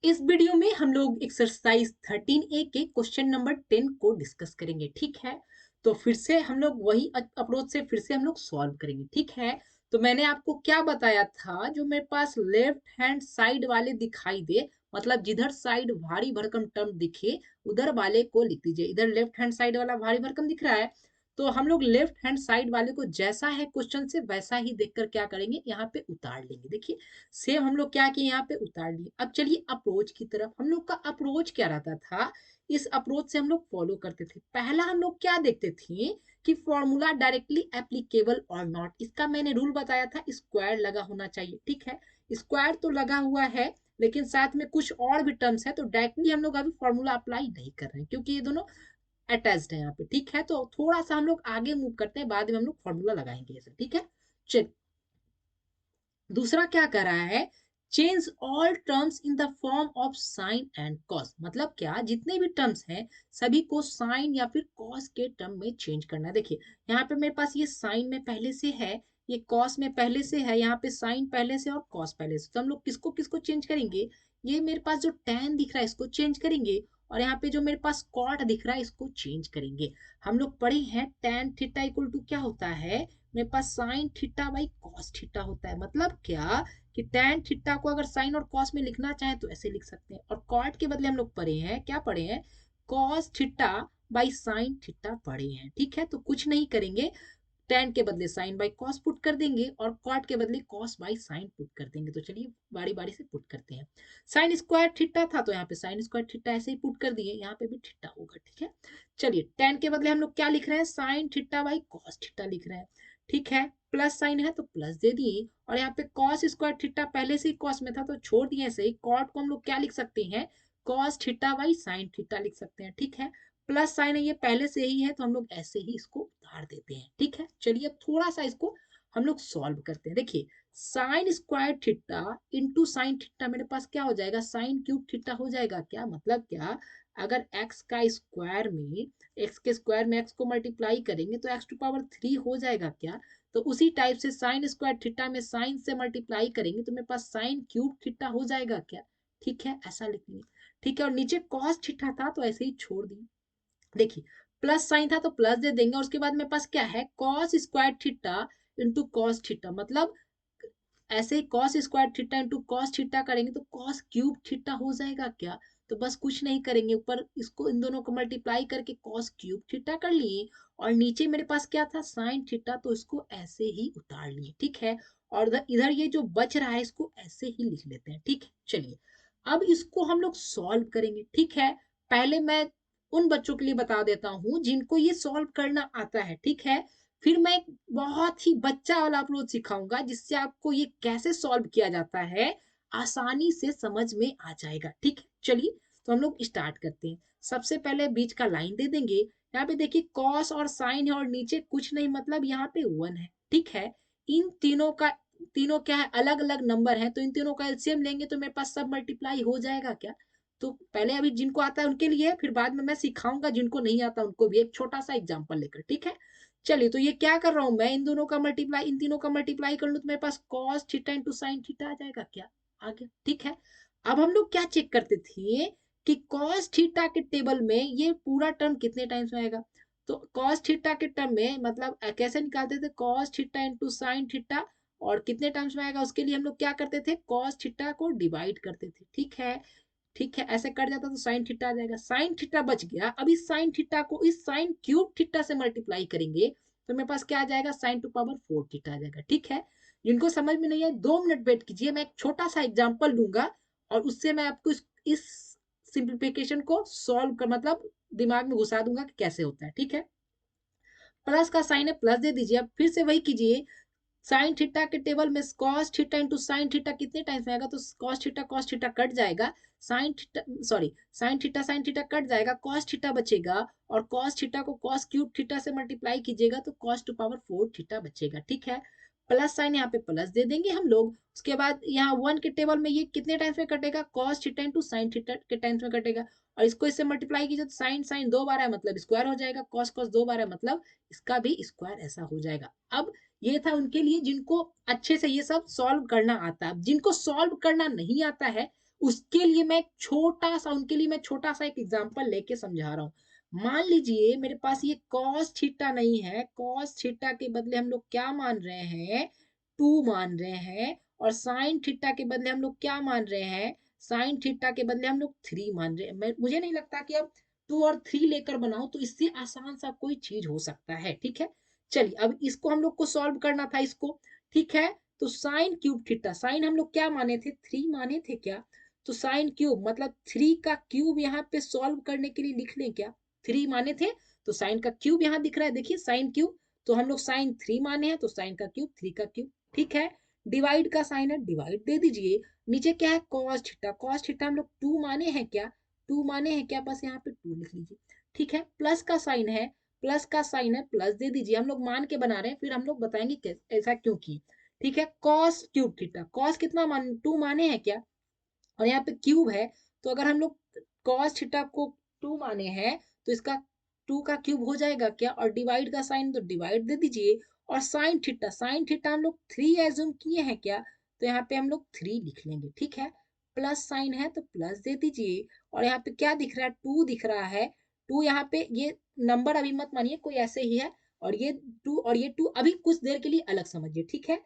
इस वीडियो में हम लोग एक्सरसाइज 13A के क्वेश्चन नंबर 10 को डिस्कस करेंगे। ठीक है, तो फिर से हम लोग वही अप्रोच से फिर से हम लोग सॉल्व करेंगे। ठीक है, तो मैंने आपको क्या बताया था, जो मेरे पास लेफ्ट हैंड साइड वाले दिखाई दे, मतलब जिधर साइड भारी भरकम टर्म दिखे उधर वाले को लिख दीजिए। इधर लेफ्ट हैंड साइड वाला भारी भरकम दिख रहा है, तो हम लोग लेफ्ट हैंड साइड वाले को जैसा है क्वेश्चन से वैसा ही देखकर क्या करेंगे, यहाँ पे उतार लेंगे। देखिए सेम हम लोग क्या किए, यहाँ पे उतार लिए। अब चलिए अप्रोच की तरफ। हम लोग का अप्रोच क्या रहता था, इस अप्रोच से हम लोग फॉलो करते थे। पहला हम लोग क्या देखते थे कि फॉर्मूला डायरेक्टली एप्लीकेबल और नॉट। इसका मैंने रूल बताया था, स्क्वायर लगा होना चाहिए। ठीक है, स्क्वायर तो लगा हुआ है, लेकिन साथ में कुछ और भी टर्म्स है, तो डायरेक्टली हम लोग अभी फॉर्मूला अप्लाई नहीं कर रहे हैं क्योंकि ये दोनों अटैच्ड है यहाँ पे। ठीक है, तो थोड़ा सा हम लोग आगे मूव करते हैं, बाद में हम लोग फॉर्मूला लगाएंगे ऐसे। ठीक है, चलिए दूसरा क्या कर रहा है, change all terms in the form of sine and cos. मतलब क्या, जितने भी टर्म्स हैं सभी को साइन या फिर कॉस के टर्म में चेंज करना है। देखिए यहाँ पे मेरे पास ये साइन में पहले से है, ये कॉस में पहले से है, यहाँ पे साइन पहले से और कॉस पहले से। तो हम लोग किसको किसको चेंज करेंगे, ये मेरे पास जो tan दिख रहा है इसको चेंज करेंगे, और यहाँ पे जो मेरे पास कॉट दिख रहा है इसको चेंज करेंगे। हम लोग पढ़े हैं tan थीटा इक्वल टू क्या होता है, मेरे पास sine theta by cos theta होता है। मतलब क्या कि टैन थीटा को अगर साइन और कॉस में लिखना चाहे तो ऐसे लिख सकते हैं, और कॉट के बदले हम लोग पढ़े हैं, क्या पढ़े हैं, cos theta by sine theta पढ़े हैं। ठीक है, तो कुछ नहीं करेंगे, टैन के बदले साइन बाई कॉस पुट कर देंगे और कॉट के बदले कॉस बाई साइन पुट कर देंगे। तो चलिए बारी बारी से पुट करते हैं। साइन स्क्वायर थीटा था तो यहाँ पे साइन स्क्वायर थीटा ऐसे ही पुट कर दिए, यहाँ पे भी थीटा होगा। ठीक है, चलिए टैन के बदले हम लोग क्या लिख रहे हैं, sign theta by cos theta लिख रहे हैं। ठीक है, प्लस साइन है तो प्लस दे दिए, और यहाँ पे कॉस स्क्वायर थीटा पहले से ही कॉस में था तो छोड़ दिए ऐसे ही। कॉट को हम लोग क्या लिख सकते हैं, cos theta by sine theta लिख सकते हैं। ठीक है, प्लस साइन है ये पहले से ही है तो हम लोग ऐसे ही इसको उतार देते हैं। ठीक है, चलिए अब थोड़ा सा इसको हम लोग सॉल्व करते हैं। देखिए sign square theta into sine theta मेरे पास क्या हो जाएगा, साइन क्यूब थीटा हो जाएगा। क्या मतलब क्या, अगर x का स्क्वायर में, x के स्क्वायर में x को मल्टीप्लाई करेंगे तो x टू पावर 3 हो जाएगा। क्या, तो उसी टाइप से साइन स्क्वायर थीटा में साइन से मल्टीप्लाई करेंगे तो मेरे पास साइन क्यूब थीटा हो जाएगा। क्या, ठीक है, ऐसा लिखेंगे। ठीक है, और नीचे कॉस थीटा था तो ऐसे ही छोड़ दिए। देखिए प्लस साइन था तो प्लस दे देंगे, और उसके बाद मेरे पास क्या है, cos square theta into cos theta. मतलब ऐसे ही cos square theta into cos theta करेंगे तो कॉस क्यूब थीटा हो जाएगा। क्या, तो बस कुछ नहीं करेंगे, ऊपर इसको इन दोनों को मल्टीप्लाई करके कॉस क्यूब थीटा कर लिए, और नीचे मेरे पास क्या था, साइन थीटा, तो इसको ऐसे ही उतार लिए। ठीक है, और इधर ये जो बच रहा है इसको ऐसे ही लिख लेते हैं। ठीक है, चलिए अब इसको हम लोग सॉल्व करेंगे। ठीक है, पहले मैं उन बच्चों के लिए बता देता हूं जिनको ये सॉल्व करना आता है। ठीक है, फिर मैं एक बहुत ही बच्चा वाला अप्रोच सिखाऊंगा जिससे आपको ये कैसे सॉल्व किया जाता है आसानी से समझ में आ जाएगा। ठीक है, चलिए तो हम लोग स्टार्ट करते हैं। सबसे पहले बीच का लाइन दे देंगे। यहाँ पे देखिए कॉस और साइन है और नीचे कुछ नहीं, मतलब यहाँ पे 1 है। ठीक है, इन तीनों का, तीनों क्या है, अलग अलग नंबर है, तो इन तीनों का एलसीएम लेंगे तो मेरे पास सब मल्टीप्लाई हो जाएगा। क्या, तो पहले अभी जिनको आता है उनके लिए, फिर बाद में मैं सिखाऊंगा जिनको नहीं आता उनको भी, एक छोटा सा एग्जांपल लेकर। ठीक है, चलिए तो ये क्या कर रहा हूं मैं, इन दोनों का मल्टीप्लाई, इन तीनों का मल्टीप्लाई कर लूं तो मेरे पास cos theta into sine theta आ जाएगा। क्या, आ गया। ठीक है, अब हम लोग क्या चेक करते थे कि cos थीटा के टेबल में ये पूरा टर्म कितने टाइम्स में आएगा। तो cos थीटा के टर्म में मतलब कैसे निकालते थे, cos theta into sine theta, और कितने टर्म्स में आएगा उसके लिए हम लोग क्या करते थे, cos थीटा को डिवाइड करते थे। ठीक है, ठीक है, ऐसे कट जाता तो साइन थीटा आ जाएगा, साइन थीटा बच गया। अब इस साइन थीटा को इस साइन क्यूब थीटा से मल्टीप्लाई करेंगे तो मेरे पास क्या आ जाएगा, साइन टू पावर 4 थीटा आ जाएगा। ठीक है, जिनको समझ में नहीं है 2 मिनट वेट कीजिए, मैं एक छोटा सा एग्जांपल दूंगा और उससे मैं आपको इस सिंप्लीफिकेशन को सॉल्व कर, मतलब दिमाग में घुसा दूंगा कि कैसे होता है। ठीक है, प्लस का साइन है प्लस दे दीजिए। अब फिर से वही कीजिए, साइन थीटा के टेबल में cos theta into sine theta कितने टाइम्स में आएगा, तो cos थीटा कट जाएगा, sine theta, sorry sine theta sine theta cut जाएगा, cos थीटा बचेगा, और cos थीटा को cos क्यूब थीटा से मल्टीप्लाई कीजिएगा तो cos टू पावर 4 थीटा बचेगा। ठीक है, प्लस साइन यहाँ पे प्लस दे देंगे हम लोग। उसके बाद यहाँ 1 के टेबल में ये कितने टाइम्स में कटेगा, cos theta into sine theta के टाइम्स में कटेगा, और इसको इससे मल्टीप्लाई कीजिए तो साइन साइन 2 बार है मतलब स्क्वायर हो जाएगा, cos cos 2 बार है मतलब इसका भी स्क्वायर ऐसा हो जाएगा। अब ये था उनके लिए जिनको अच्छे से ये सब सॉल्व करना आता है। जिनको सॉल्व करना नहीं आता है उसके लिए मैं उनके लिए मैं छोटा सा एक एग्जांपल लेके समझा रहा हूँ। मान लीजिए मेरे पास ये कॉस थीटा नहीं है, कॉस थीटा के बदले हम लोग क्या मान रहे हैं, 2 मान रहे हैं, और साइन थीटा के बदले हम लोग क्या मान रहे हैं, साइन थीटा के बदले हम लोग 3 मान रहे हैं। मुझे नहीं लगता कि अब 2 और 3 लेकर बनाओ तो इससे आसान सा कोई चीज हो सकता है। ठीक है, चलिए अब इसको हम लोग को सॉल्व करना था इसको। ठीक है, तो साइन क्यूब थीटा, साइन हम लोग क्या माने थे, 3 माने थे क्या, तो साइन क्यूब मतलब 3 का क्यूब यहाँ पे सॉल्व करने के लिए लिख लें क्या, 3 माने थे तो साइन का क्यूब यहाँ दिख रहा है, देखिए साइन क्यूब, तो हम लोग साइन 3 माने हैं तो साइन का क्यूब 3 का क्यूब। ठीक है, डिवाइड का साइन है, डिवाइड दे दीजिए। नीचे क्या है, कॉस थीटा, कॉस थीटा हम लोग 2 माने हैं क्या, 2 माने हैं क्या, बस यहाँ पे 2 लिख लीजिए। ठीक है, प्लस का साइन है, प्लस का साइन है, प्लस दे दीजिए, हम लोग मान के बना रहे हैं, फिर हम लोग बताएंगे ऐसा क्यों की। ठीक है, कॉस क्यूब थीटा, कॉस कितना मान 2 माने हैं क्या, और यहाँ पे क्यूब है, तो अगर हम लोग कॉस थीटा को 2 माने हैं तो इसका 2 का क्यूब हो जाएगा क्या, और डिवाइड का साइन तो डिवाइड दे दीजिए। और साइन थीटा, साइन थीटा हम लोग 3 एज्यूम किए हैं क्या, तो यहाँ पे हम लोग 3 लिख लेंगे। ठीक है, प्लस साइन है तो प्लस दे दीजिए, और यहाँ पे क्या दिख रहा है, 2 दिख रहा है। 2 यहाँ पे ये नंबर अभी मत मानिए, कोई ऐसे ही है, और ये 2 और ये 2 अभी कुछ देर के लिए अलग समझिए। ठीक है,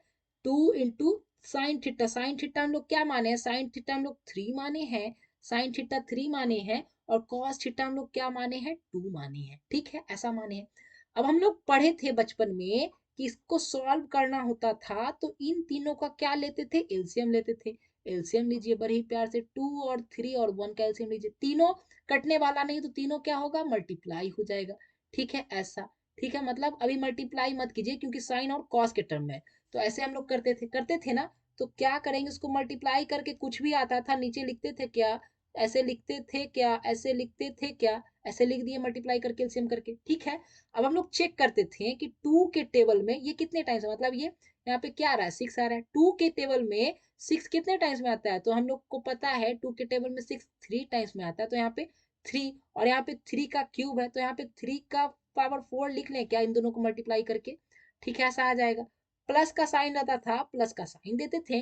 2 into sine theta, sine theta हम लोग क्या माने हैं, साइन थीटा हम लोग 3 माने हैं, साइन थीटा 3 माने हैं, और कॉस थीटा हम लोग क्या माने हैं, 2 माने हैं। ठीक है, ऐसा माने हैं। अब हम लोग पढ़े थे बचपन में कि इसको सॉल्व करना होता था तो इन तीनों का क्या लेते थे, एलसीएम लेते थे। एलसीएम लीजिए बड़े ही प्यार से, 2 और 3 और 1 का एलसीएम लीजिए, तीनों कटने वाला नहीं तो तीनों क्या होगा, मल्टीप्लाई हो जाएगा। ठीक है, ऐसा। ठीक है, मतलब अभी मल्टीप्लाई मत कीजिए क्योंकि साइन और कॉस के टर्म में, तो ऐसे हम लोग करते थे ना, तो क्या करेंगे, उसको मल्टीप्लाई करके कुछ भी आता था नीचे लिखते थे क्या, ऐसे लिखते थे क्या, ऐसे लिखते थे क्या, ऐसे लिख दिए मल्टीप्लाई करके एलसीएम करके। ठीक है, अब हम लोग चेक करते थे कि 2 के टेबल में ये कितने टाइम्स, मतलब ये यहाँ पे क्या आ रहा है, 6 आ रहा है, 2 के टेबल में 6 कितने टाइम्स में आता है, तो हम लोग को पता है 2 के टेबल में 6 3 टाइम्स में आता है, तो यहाँ पे 3, और यहाँ पे 3 का क्यूब है तो यहाँ पे 3 का पावर 4 लिख लें क्या, इन दोनों को मल्टीप्लाई करके। ठीक है, ऐसा आ जाएगा। प्लस का साइन रहता था, प्लस का साइन देते थे।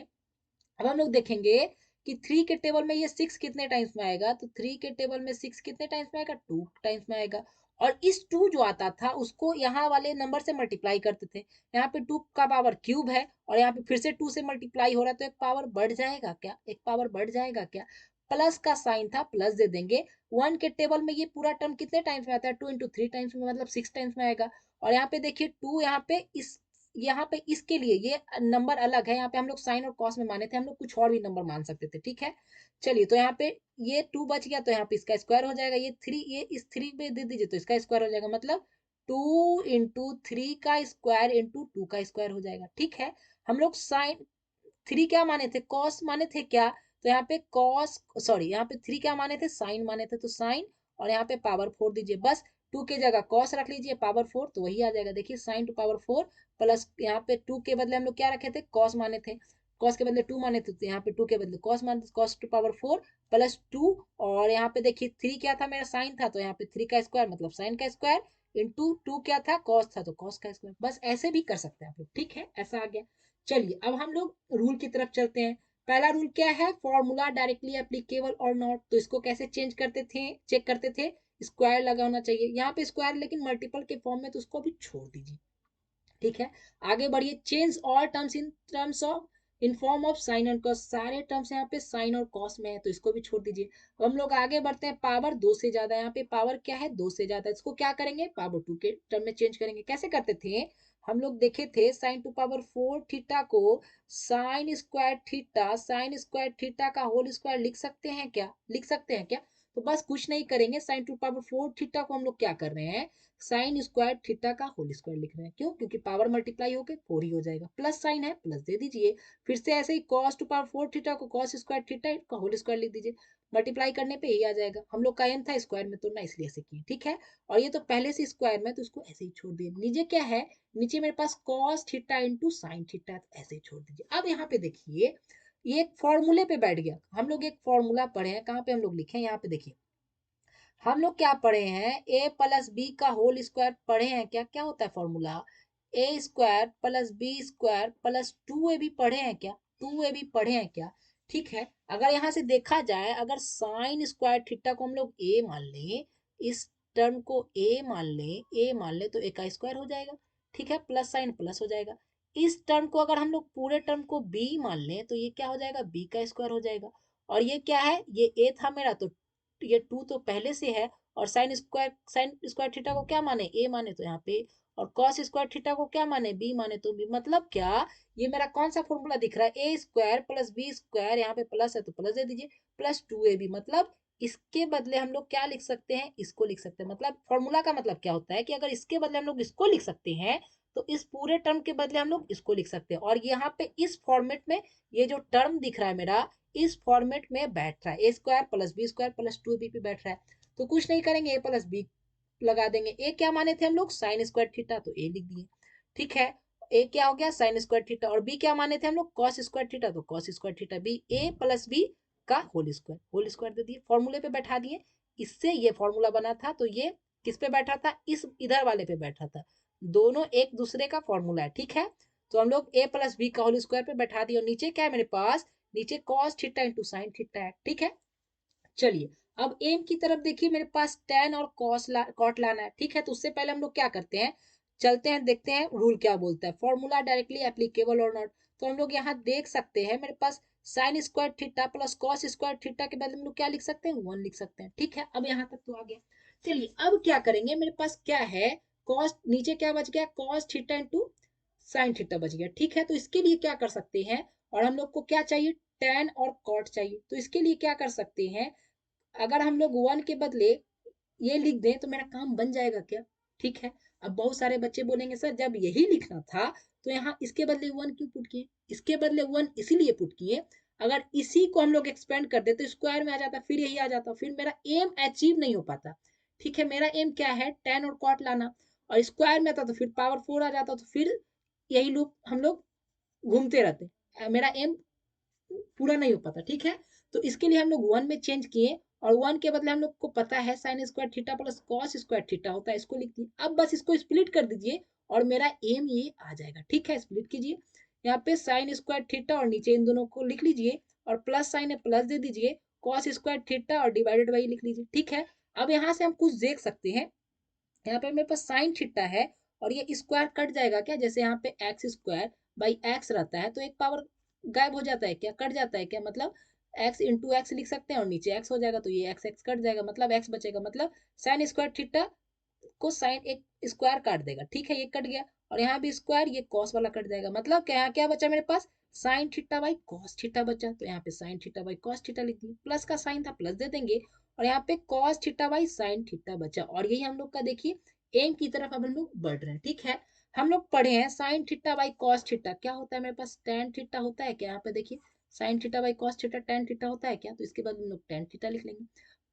अब हम लोग देखेंगे कि 3 के टेबल में ये 6 कितने टाइम्स में आएगा, तो 3 के टेबल में 6 कितने टाइम्स में आएगा, 2 टाइम्स में आएगा। और इस 2 जो आता था उसको यहाँ वाले नंबर से मल्टीप्लाई करते थे, यहाँ पे 2 का पावर क्यूब है और यहाँ पे फिर से 2 से मल्टीप्लाई हो रहा है, तो एक पावर बढ़ जाएगा क्या, एक पावर बढ़ जाएगा क्या, प्लस का साइन था, प्लस दे देंगे। 1 के टेबल में ये पूरा टर्म कितने टाइम्स में आता है, 2 इंटू 3 टाइम्स में, मतलब 6 टाइम्स में आएगा। और यहाँ पे देखिए 2 यहाँ पे इसके लिए ये नंबर अलग है, यहाँ पे हम लोग साइन और कॉस में माने थे, हम लोग कुछ और भी नंबर मान सकते थे। ठीक है, चलिए तो यहाँ पे ये 2 बच गया तो यहाँ पे इसका स्क्वायर हो जाएगा, ये 3 ये इस 3 पे दे दीजिए तो इसका स्क्वायर हो जाएगा, मतलब 2 इंटू 3 का स्क्वायर इंटू 2 का स्क्वायर हो जाएगा। ठीक है, हम लोग साइन 3 क्या माने थे, कॉस माने थे क्या, तो यहाँ पे कॉस, सॉरी यहाँ पे 3 क्या माने थे, साइन माने थे, तो साइन, और यहाँ पे पावर 4 दीजिए, बस 2 के जगह कॉस रख लीजिए, पावर 4 तो वही आ जाएगा। देखिए साइन टू पावर 4 प्लस यहाँ पे 2 के बदले हम लोग क्या रखे थे, कॉस माने थे, कॉस के बदले 2 माने थे, तो यहाँ पे 2 के बदले कॉस माने थे, कॉस टू पावर 4 प्लस 2, और यहाँ पे देखिए 3 क्या था, मेरा साइन था, तो यहाँ पे 3 का स्क्वायर मतलब साइन का स्क्वायर इंटू 2 क्या था, कॉस था, तो कॉस का स्क्वायर। बस ऐसे भी कर सकते हैं आप लोग। ठीक है, ऐसा आ गया। चलिए अब हम लोग रूल की तरफ चलते हैं। पहला रूल क्या है, फॉर्मूला डायरेक्टली एप्लीकेबल और नॉट, तो इसको कैसे चेंज करते थे, चेक करते थे, स्क्वायर लगा होना चाहिए, यहाँ पे स्क्वायर लेकिन मल्टीपल के फॉर्म में, तो उसको भी छोड़ दीजिए। ठीक है, आगे बढ़िए, change all terms in terms of in form of sine and cos, सारे टर्म्स यहाँ पे साइन और कॉस में है तो इसको भी छोड़ दीजिए। अब हम लोग आगे बढ़ते हैं, पावर 2 से ज्यादा, यहाँ पे पावर क्या है, 2 से ज्यादा, इसको क्या करेंगे, पावर 2 के टर्म में चेंज करेंगे। कैसे करते थे, हम लोग देखे थे साइन टू पावर 4 थीटा को साइन स्क्वायर थीटा का होल स्क्वायर लिख सकते हैं क्या, लिख सकते हैं क्या, तो बस कुछ नहीं करेंगे, साइन टू पावर 4 थीटा को हम लोग क्या कर रहे हैं, साइन स्क्वायर थीटा का होल स्क्वायर लिख रहे हैं, क्यों, क्योंकि पावर मल्टीप्लाई होके 4 ही हो जाएगा, प्लस साइन है प्लस दे दीजिए, फिर से ऐसे ही कॉस टू पावर 4 थीटा को कॉस स्क्वायर थीटा का होल स्क्वायर लिख दीजिए, मल्टीप्लाई करने पे ही आ जाएगा। हम लोग का एम था स्क्वायर में तोड़ना, इसलिए ऐसे किए। ठीक है, और ये तो पहले से स्क्वायर में, तो इसको ऐसे ही छोड़ दिए। नीचे क्या है, नीचे मेरे पास cos theta into sine theta है, तो ऐसे ही छोड़ दीजिए। अब यहाँ पे देखिए ये एक फॉर्मूले पे बैठ गया, हम लोग एक फॉर्मूला पढ़े हैं, कहाँ पे हम लोग लिखे हैं, यहाँ पे देखिए हम लोग क्या पढ़े हैं, ए प्लस बी का होल स्क्वायर पढ़े हैं क्या, क्या होता है formula, A square plus B square plus 2 A B पढ़े हैं क्या, 2 ए बी पढ़े हैं क्या, ठीक है, अगर यहाँ से देखा जाए, अगर साइन स्क्वायर थीटा को हम लोग ए मान लें, इस टर्म को ए मान लें तो ए का स्क्वायर हो जाएगा। ठीक है, प्लस साइन प्लस हो जाएगा। इस टर्म को अगर हम लोग पूरे टर्म को बी मान लें तो ये क्या हो जाएगा, बी का स्क्वायर हो जाएगा। और ये क्या है, ये ए था मेरा, तो ये टू तो पहले से है। और साइन स्क्वायर थीटा को क्या माने, ए माने, तो यहाँ पे। और कॉस स्क्वायर थीटा को क्या माने, बी माने, तो बी। मतलब क्या, ये मेरा कौन सा फॉर्मूला दिख रहा है, a square plus B square, यहाँ पे प्लस है तो प्लस दे दीजिए, प्लस टू ए बी। मतलब इसके बदले हम लोग क्या लिख सकते हैं, इसको लिख सकते हैं। मतलब फॉर्मूला का मतलब क्या होता है कि अगर इसके बदले हम लोग इसको लिख सकते हैं तो इस पूरे टर्म के बदले हम लोग इसको लिख सकते हैं। और यहाँ पे इस फॉर्मेट में ये जो टर्म दिख रहा है मेरा, इस फॉर्मेट में बैठ रहा है, a square plus B square plus two b पे बैठ रहा है। तो कुछ नहीं करेंगे, ए प्लस बी लगा देंगे। ए क्या माने थे हम लोग, साइन स्क्वायर थीटा, तो ए लिख दिए। ठीक है, ए क्या हो गया, साइन स्क्वायर थीटा। और बी क्या माने थे हम लोग, कॉस स्क्वायर थीटा, तो कॉस स्क्वायर थीटा बी, ए प्लस बी का होल स्क्वायर दे दिए, फॉर्मूले पे बैठा दिए। इससे ये फॉर्मूला बना था, तो ये किस पे बैठा था, इस इधर वाले पे बैठा था। दोनों एक दूसरे का फॉर्मूला है। ठीक है, तो हम लोग ए प्लस बी का होल स्क्वायर पे बैठा दिए। और नीचे क्या है मेरे पास, नीचे cos theta into sine theta है। ठीक है, चलिए अब एम की तरफ देखिए, मेरे पास टेन और कॉट लाना है। ठीक है, तो उससे पहले हम लोग क्या करते हैं, चलते हैं देखते हैं रूल क्या बोलता है, फॉर्मूला डायरेक्टली एप्लीकेबल और नॉट। तो हम लोग यहाँ देख सकते हैं, मेरे पास sine square theta plus cos square theta के बदले हम लोग क्या लिख सकते हैं, वन लिख सकते हैं। ठीक है, अब यहाँ तक तो आ गया। चलिए अब क्या करेंगे, मेरे पास क्या है, कॉस, नीचे क्या बच गया, cos theta into sine theta बच गया। ठीक है, तो इसके लिए क्या कर सकते हैं, और हम लोग को क्या चाहिए, टेन और कॉट चाहिए। तो इसके लिए क्या कर सकते हैं, अगर हम लोग वन के बदले ये लिख दें तो मेरा काम बन जाएगा क्या। ठीक है, अब बहुत सारे बच्चे बोलेंगे सर जब यही लिखना था तो यहाँ इसके बदले वन क्यों पुट किए, इसके बदले वन इसीलिए पुट किए, अगर इसी को हम लोग एक्सपेंड कर देते तो स्क्वायर में आ जाता, फिर यही आ जाता, फिर मेरा एम अचीव नहीं हो पाता। ठीक है, मेरा एम क्या है, टेन और कॉट लाना, और स्क्वायर में आता तो फिर पावर फोर आ जाता, तो फिर यही लूप हम लोग घूमते रहते, मेरा एम पूरा नहीं हो पाता। ठीक है, तो इसके लिए हम लोग वन में चेंज किए, और वन के बदले हम लोग को पता है sign square theta plus cos square theta होता है, इसको लिख दिए। अब बस इसको स्प्लिट कर दीजिए और मेरा एम ये आ जाएगा। ठीक है, स्प्लिट कीजिए, यहाँ पे साइन स्क्वायर थीटा और नीचे इन दोनों को लिख लीजिए, और प्लस साइन है प्लस दे दीजिए, कॉस स्क्वायर थीटा और डिवाइडेड बाई लिख लीजिए। ठीक है, अब यहाँ से हम कुछ देख सकते हैं, यहाँ पे मेरे पास साइन थीटा है, और ये स्क्वायर कट जाएगा क्या, जैसे यहाँ पे एक्स स्क्वायर बाई एक्स रहता है तो एक पावर गायब हो जाता है क्या, कट जाता है क्या, मतलब एक्स इंटू एक्स लिख सकते हैं, और नीचे एक्स हो जाएगा, तो ये एक्स एक्स कट जाएगा, मतलब एक्स बचेगा। मतलब साइन स्क्वायर थीटा को साइन एक स्क्वायर काट देगा। ठीक है, ये कट गया, और यहाँ भी स्क्वायर, ये कॉस वाला कट जाएगा। मतलब क्या, यहाँ क्या बचा मेरे पास, sine theta by cos theta बचा, तो यहाँ पे sine theta by cos theta लिख दिए, प्लस का साइन था प्लस दे देंगे, और यहाँ पे cos theta by sine theta बचा। और यही हम लोग का देखिए एम की तरफ अब हम लोग बढ़ रहे हैं। ठीक है, हम लोग पढ़े हैं sign theta by cos theta क्या होता है, मेरे पास टेन थीटा होता है क्या, यहाँ पे देखिए sign theta by cos theta tan theta होता है क्या, तो इसके बाद हम लोग टेन थीटा लिख लेंगे,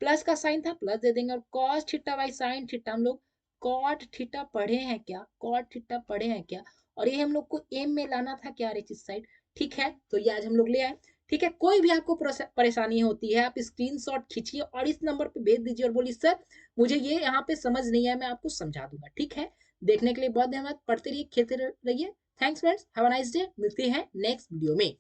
प्लस का साइन था प्लस दे देंगे, और cos theta by sine theta हम लोग कॉट थीटा पढ़े हैं क्या, कॉट थीटा पढ़े हैं क्या, और ये हम लोग को एम में लाना था क्या, इस साइड। ठीक है, तो ये आज हम लोग ले आए। ठीक है, कोई भी आपको परेशानी होती है आप स्क्रीनशॉट खींचिए और इस नंबर पे भेज दीजिए और बोलिए सर मुझे ये यहाँ पे समझ नहीं है, मैं आपको समझा दूंगा। ठीक है, देखने के लिए बहुत धन्यवाद, पढ़ते रहिए, खेलते रहिए। Thanks friends, have a nice day, मिलते हैं नेक्स्ट वीडियो में।